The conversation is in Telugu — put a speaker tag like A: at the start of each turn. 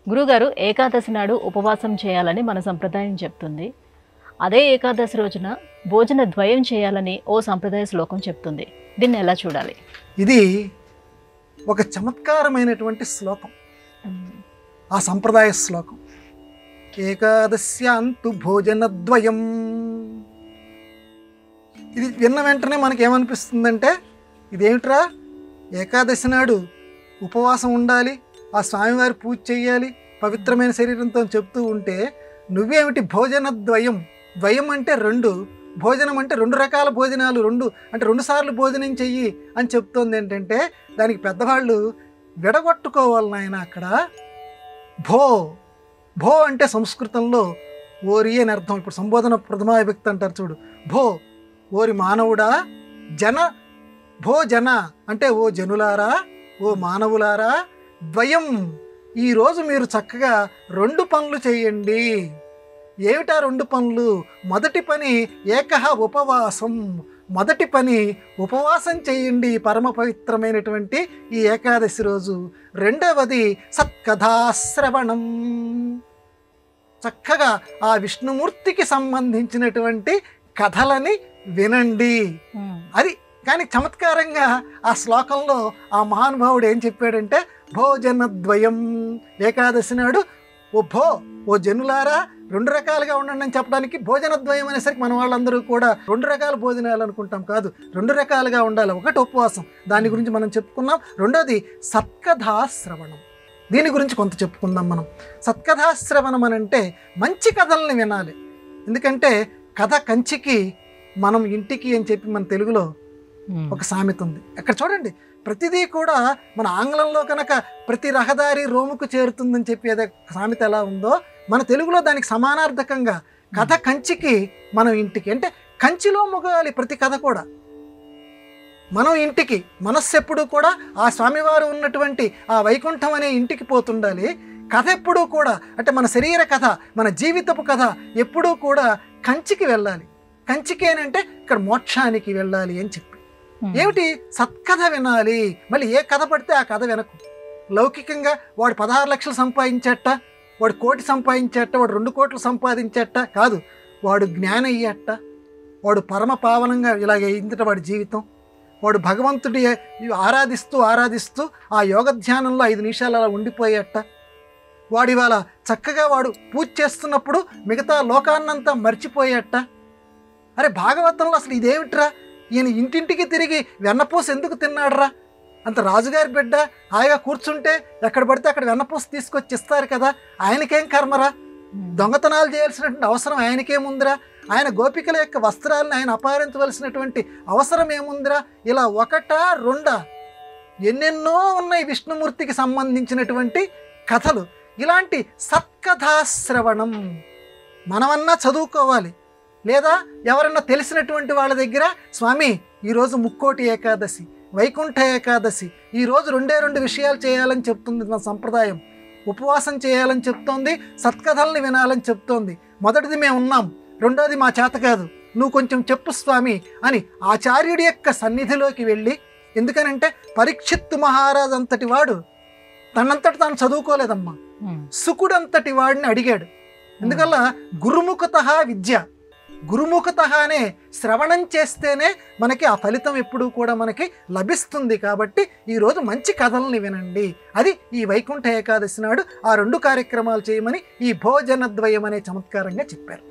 A: గురుగారు ఏకాదశి నాడు ఉపవాసం చేయాలని మన సంప్రదాయం చెప్తుంది. అదే ఏకాదశి రోజున భోజన ద్వయం చేయాలని ఓ సంప్రదాయ శ్లోకం చెప్తుంది. దీన్ని ఎలా చూడాలి?
B: ఇది ఒక చమత్కారమైనటువంటి శ్లోకం. ఆ సంప్రదాయ శ్లోకం ఏకాదశ్యాంతు భోజనద్వయం. ఇది విన్న వెంటనే మనకి ఏమనిపిస్తుందంటే, ఇదేమిట్రా, ఏకాదశి నాడు ఉపవాసం ఉండాలి, ఆ స్వామివారి పూజ చేయాలి, పవిత్రమైన శరీరంతో చెప్తూ ఉంటే నువ్వేమిటి భోజనద్వయం? ద్వయం అంటే రెండు, భోజనం అంటే రెండు రకాల భోజనాలు, రెండు సార్లు భోజనం చెయ్యి అని చెప్తోంది. ఏంటంటే దానికి పెద్దవాళ్ళు విడగొట్టుకోవాలి నాయన. అక్కడ భో అంటే సంస్కృతంలో ఓరి అని అర్థం. ఇప్పుడు సంబోధన ప్రథమా విభక్తి అంటారు చూడు. భో ఓరి మానవుడా, భో జన అంటే ఓ జనులారా, ఓ మానవులారా, ద్వయం ఈరోజు మీరు చక్కగా రెండు పనులు చేయండి. ఏమిటా రెండు పనులు? మొదటి పని ఏకహ ఉపవాసం, మొదటి పని ఉపవాసం చేయండి పరమ పవిత్రమైనటువంటి ఈ ఏకాదశి రోజు. రెండవది సత్కథాశ్రవణం, చక్కగా ఆ విష్ణుమూర్తికి సంబంధించినటువంటి కథలని వినండి. అది కానీ చమత్కారంగా ఆ శ్లోకంలో ఆ మహానుభావుడు ఏం చెప్పాడంటే, భోజనద్వయం, ఏకాదశి నాడు ఓ జనులారా రెండు రకాలుగా ఉండండి అని చెప్పడానికి భోజనద్వయం అనేసరికి మన వాళ్ళందరూ కూడా రెండు రకాల భోజనాలు అనుకుంటాం. కాదు, రెండు రకాలుగా ఉండాలి. ఒకటి ఉపవాసం, దాని గురించి మనం చెప్పుకున్నాం. రెండోది సత్కథాశ్రవణం, దీని గురించి కొంత చెప్పుకుందాం మనం. సత్కథాశ్రవణం అని అంటే మంచి కథల్ని వినాలి. ఎందుకంటే కథ కంచికి మనం ఇంటికి అని చెప్పి మన తెలుగులో ఒక సామెత ఉంది. అక్కడ చూడండి, ప్రతిదీ కూడా మన ఆంగ్లంలో కనుక ప్రతి రహదారి రోముకు చేరుతుందని చెప్పి అదే సామెత ఎలా ఉందో, మన తెలుగులో దానికి సమానార్థకంగా కథ కంచికి మనం ఇంటికి. అంటే కంచిలో మొగాలి ప్రతి కథ కూడా. మనం ఇంటికి మనస్సు ఎప్పుడూ కూడా ఆ స్వామివారు ఉన్నటువంటి ఆ వైకుంఠం అనే ఇంటికి పోతుండాలి. కథ ఎప్పుడూ కూడా అంటే మన శరీర కథ, మన జీవితపు కథ ఎప్పుడూ కూడా కంచికి వెళ్ళాలి. కంచికి అని అంటే ఇక్కడ మోక్షానికి వెళ్ళాలి అని చెప్పి. ఏమిటి? సత్కథ వినాలి. మళ్ళీ ఏ కథ పడితే ఆ కథ వినకు. లౌకికంగా వాడు 16 లక్షలు సంపాదించేట, వాడు 1 కోటి సంపాదించేట, వాడు 2 కోట్లు సంపాదించేట కాదు. వాడు జ్ఞానం అయ్యేట, వాడు పరమ పావనంగా ఇలాగ అయిందట వాడి జీవితం. వాడు భగవంతుడి ఆరాధిస్తూ ఆ యోగ ధ్యానంలో 5 నిమిషాలు అలా ఉండిపోయేట. వాడు ఇవాళ చక్కగా వాడు పూజ చేస్తున్నప్పుడు మిగతా లోకాన్నంతా మర్చిపోయేట. అరే భాగవతంలో అసలు ఇదేమిట్రా, ఈయన ఇంటింటికి తిరిగి వెన్నపూస ఎందుకు తిన్నాడురా? అంత రాజుగారి బిడ్డ హాయిగా కూర్చుంటే ఎక్కడ పడితే అక్కడ వెన్నపూస తీసుకొచ్చి ఇస్తారు కదా, ఆయనకేం కర్మరా? దొంగతనాలు చేయాల్సినటువంటి అవసరం ఆయనకేముందిరా? ఆయన గోపికల యొక్క వస్త్రాలను ఆయన అపహరించవలసినటువంటి అవసరం ఏముందిరా? ఇలా ఒకటా రెండా ఎన్నెన్నో ఉన్నాయి విష్ణుమూర్తికి సంబంధించినటువంటి కథలు. ఇలాంటి సత్కథాశ్రవణం మనమన్నా చదువుకోవాలి, లేదా ఎవరన్నా తెలిసినటువంటి వాళ్ళ దగ్గర, స్వామి ఈరోజు ముక్కోటి ఏకాదశి, వైకుంఠ ఏకాదశి, ఈరోజు 2 విషయాలు చేయాలని చెప్తుంది మన సంప్రదాయం. ఉపవాసం చేయాలని చెప్తోంది, సత్కథల్ని వినాలని చెప్తోంది. మొదటిది మేము ఉన్నాం, రెండోది మా చేత కాదు, నువ్వు కొంచెం చెప్పు స్వామి అని ఆచార్యుడి యొక్క సన్నిధిలోకి వెళ్ళి. ఎందుకనంటే పరీక్షిత్తు మహారాజు అంతటి వాడు తనంతటి తాను చదువుకోలేదమ్మా, సుకుడంతటి వాడిని అడిగాడు. ఎందుకల్ల గురుముఖత విద్య, గురుముఖతనే శ్రవణం చేస్తేనే మనకి ఆ ఫలితం ఎప్పుడూ కూడా మనకి లభిస్తుంది. కాబట్టి ఈరోజు మంచి కథల్ని వినండి. అది ఈ వైకుంఠ ఏకాదశి నాడు ఆ 2 కార్యక్రమాలు చేయమని ఈ భోజనద్వయం అనే చమత్కారంగా చెప్పారు.